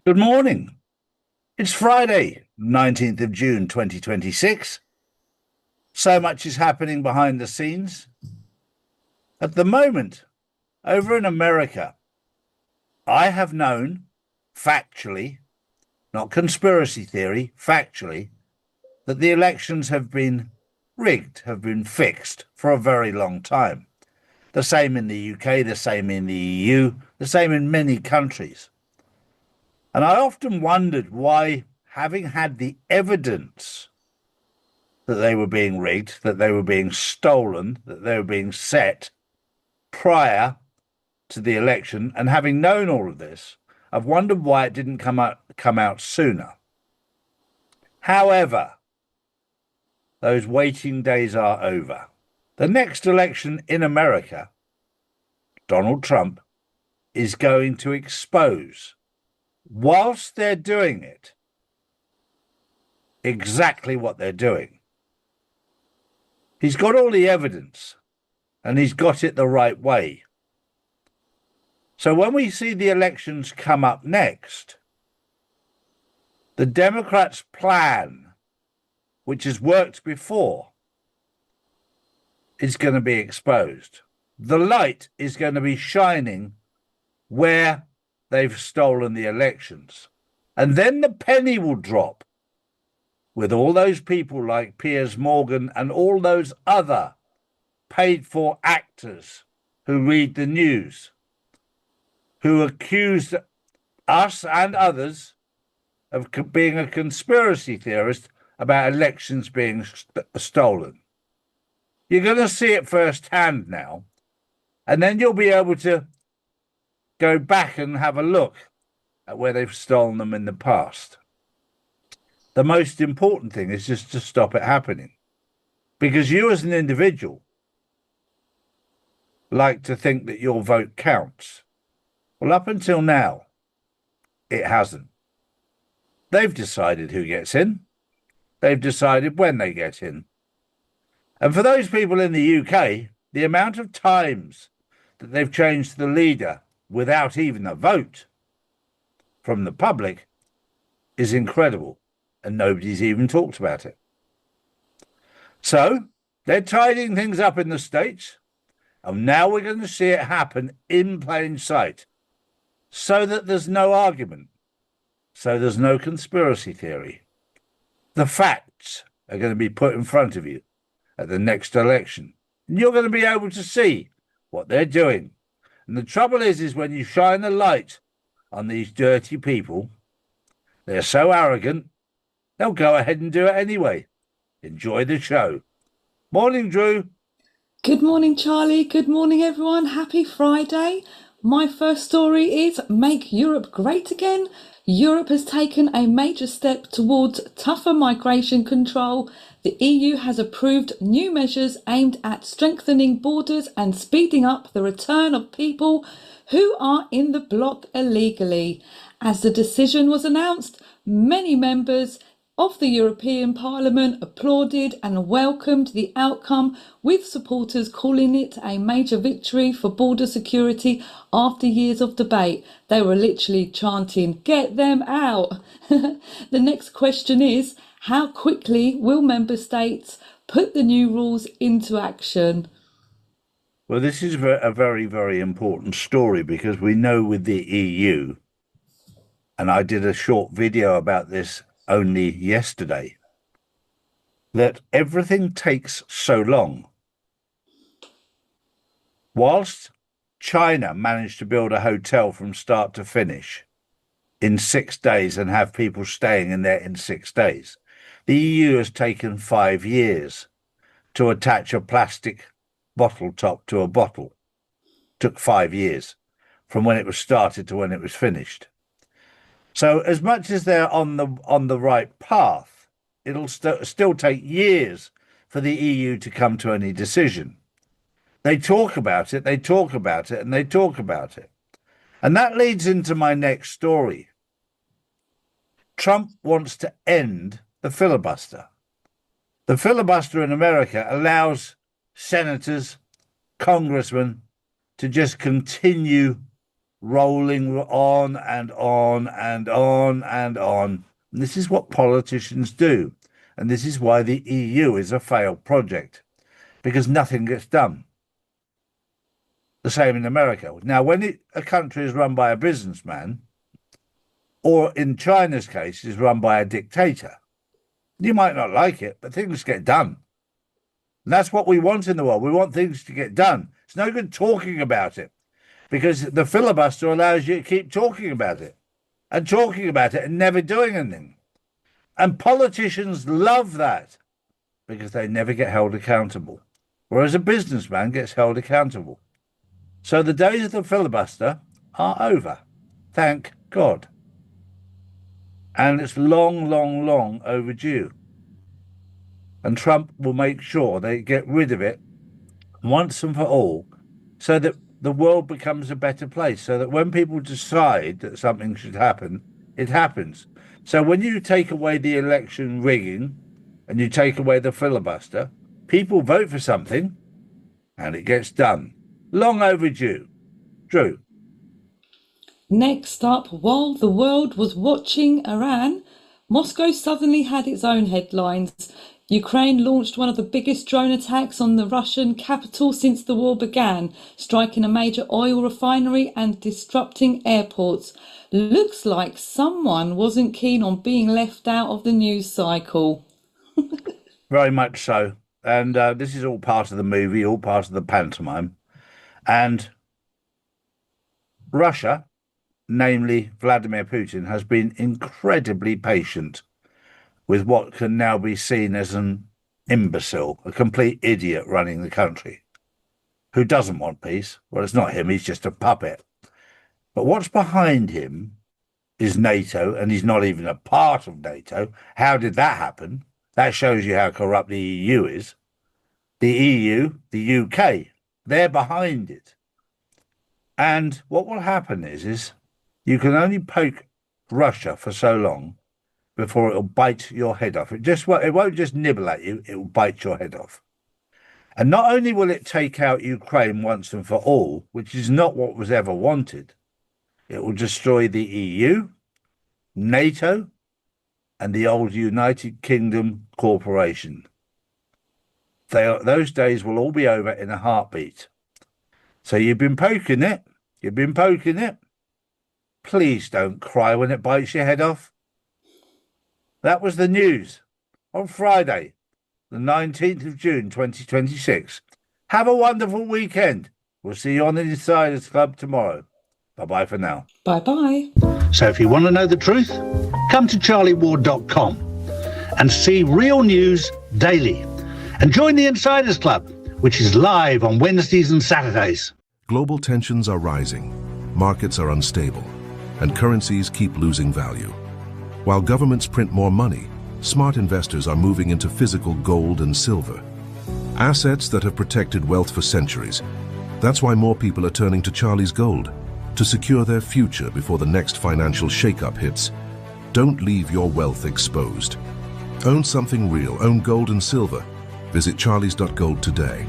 Good morning. It's Friday, 19th of June, 2026. So much is happening behind the scenes. At the moment, over in America, I have known factually, not conspiracy theory, factually, that the elections have been rigged, have been fixed for a very long time. The same in the UK, the same in the EU, the same in many countries. And I often wondered why, having had the evidence that they were being rigged, that they were being stolen, that they were being set prior to the election, and having known all of this, I've wondered why it didn't come out sooner. However, those waiting days are over. The next election in America, Donald Trump is going to expose, whilst they're doing it, exactly what they're doing. He's got all the evidence, and he's got it the right way. So when we see the elections come up next, the Democrats' plan, which has worked before, is going to be exposed. The light is going to be shining where they've stolen the elections. And then the penny will drop with all those people like Piers Morgan and all those other paid-for actors who read the news, who accused us and others of being a conspiracy theorist about elections being stolen. You're going to see it firsthand now, and then you'll be able to go back and have a look at where they've stolen them in the past. The most important thing is just to stop it happening, because you as an individual like to think that your vote counts. Well, up until now, it hasn't. They've decided who gets in. They've decided when they get in. And for those people in the UK, the amount of times that they've changed the leader without even a vote from the public is incredible, and nobody's even talked about it. So they're tidying things up in the States, and now we're going to see it happen in plain sight, so that there's no argument, so there's no conspiracy theory. The facts are going to be put in front of you at the next election, and you're going to be able to see what they're doing. And the trouble is when you shine the light on these dirty people, they're so arrogant, they'll go ahead and do it anyway. Enjoy the show. Morning, Drew. Good morning, Charlie. Good morning, everyone. Happy Friday. My first story is Make Europe Great Again. Europe has taken a major step towards tougher migration control. The EU has approved new measures aimed at strengthening borders and speeding up the return of people who are in the bloc illegally. As the decision was announced, many members of the European Parliament applauded and welcomed the outcome, with supporters calling it a major victory for border security after years of debate. They were literally chanting, "Get them out!" The next question is, how quickly will member states put the new rules into action? Well, this is a very, very important story, because we know with the EU, and I did a short video about this only yesterday, that everything takes so long. Whilst China managed to build a hotel from start to finish in 6 days and have people staying in there in 6 days, the EU has taken 5 years to attach a plastic bottle top to a bottle. Took 5 years from when it was started to when it was finished. So as much as they're on the right path, it'll still take years for the EU to come to any decision. They talk about it, they talk about it, and they talk about it. And that leads into my next story. Trump wants to end the filibuster. The filibuster in America allows senators, congressmen to just continue rolling on and on and on and on. And this is what politicians do. And this is why the EU is a failed project, because nothing gets done. The same in America. Now, when a country is run by a businessman, or in China's case, is run by a dictator, you might not like it, but things get done. And that's what we want in the world. We want things to get done. It's no good talking about it, because the filibuster allows you to keep talking about it and never doing anything. And politicians love that because they never get held accountable, whereas a businessman gets held accountable. So the days of the filibuster are over. Thank God. And it's long, long, long overdue. And Trump will make sure they get rid of it once and for all, so that the world becomes a better place, so that when people decide that something should happen, it happens. So when you take away the election rigging and you take away the filibuster, people vote for something and it gets done. Long overdue. Drew. Next up, while the world was watching Iran, Moscow suddenly had its own headlines. Ukraine launched one of the biggest drone attacks on the Russian capital since the war began, striking a major oil refinery and disrupting airports. Looks like someone wasn't keen on being left out of the news cycle. Very much so. And this is all part of the movie, all part of the pantomime. And Russia, namely Vladimir Putin, has been incredibly patient with what can now be seen as an imbecile, a complete idiot running the country, who doesn't want peace. Well, it's not him, he's just a puppet. But what's behind him is NATO, and he's not even a part of NATO. How did that happen? That shows you how corrupt the EU is. The EU, the UK, they're behind it. And what will happen is you can only poke Russia for so long before it'll bite your head off. It won't just nibble at you, it will bite your head off. And not only will it take out Ukraine once and for all, which is not what was ever wanted, it will destroy the EU, NATO, and the old United Kingdom Corporation. Those days will all be over in a heartbeat. So you've been poking it. Please don't cry when it bites your head off. That was the news on Friday, the 19th of June, 2026. Have a wonderful weekend. We'll see you on the Insiders Club tomorrow. Bye-bye for now. Bye-bye. So if you want to know the truth, come to charlieward.com and see real news daily. And join the Insiders Club, which is live on Wednesdays and Saturdays. Global tensions are rising, markets are unstable, and currencies keep losing value. While governments print more money, smart investors are moving into physical gold and silver, assets that have protected wealth for centuries. That's why more people are turning to Charlie's Gold to secure their future before the next financial shakeup hits. Don't leave your wealth exposed. Own something real, own gold and silver. Visit charlies.gold today.